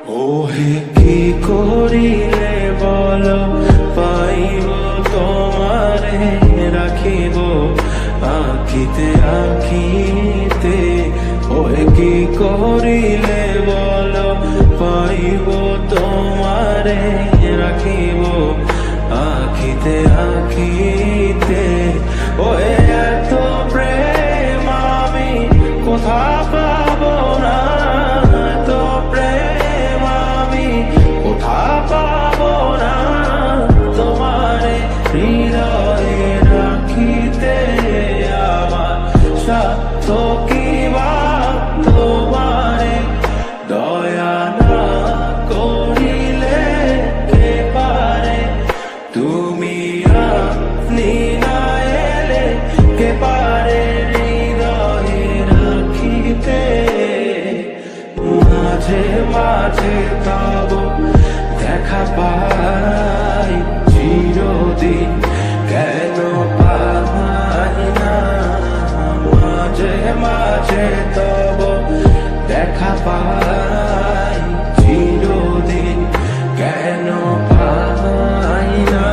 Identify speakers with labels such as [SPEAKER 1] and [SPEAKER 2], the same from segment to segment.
[SPEAKER 1] ওহে কি করিলে বল পাইব তোমারে রাখিব আখিতে আখিতে। ওহে কি করিলে বল পাইব তোমারে রাখিব আখিতে আখিতে। ওহে এত প্রেম আমি কোথা পাবো না, এত প্রেম আমি কোথা পাবো না। তোমারে হৃদয়ে রাখিতে আমার সাধ্য কি বা, তোমারে দয়া না করিলে কে পারে। তুমি আপনি না এলে কে পারে হৃদয়ে রাখিতে। মাঝে মাঝে তব দেখা পাই চিরদিন কেন পাই না। মাঝে মাঝে তব দেখা পাই চিরদিন কেন পাই না।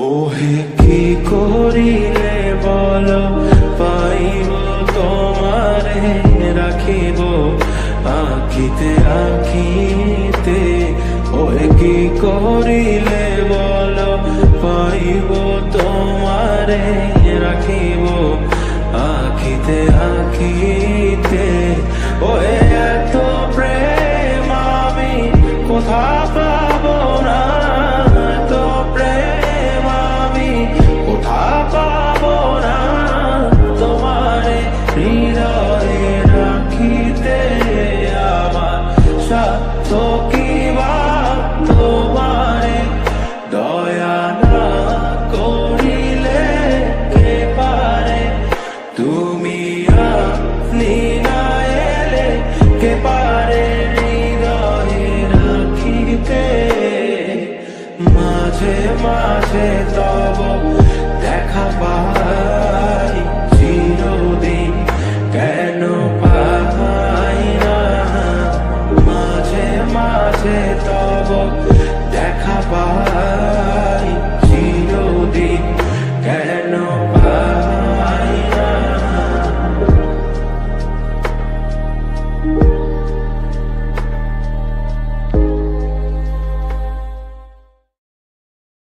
[SPEAKER 1] ওহে কি করিলে বল পাইব তোমারে রাখিব আখিতে আখিতে। ওহে কি করিলে বল পাইব তোমারে রাখিব আখিতে আখিতে। ওহে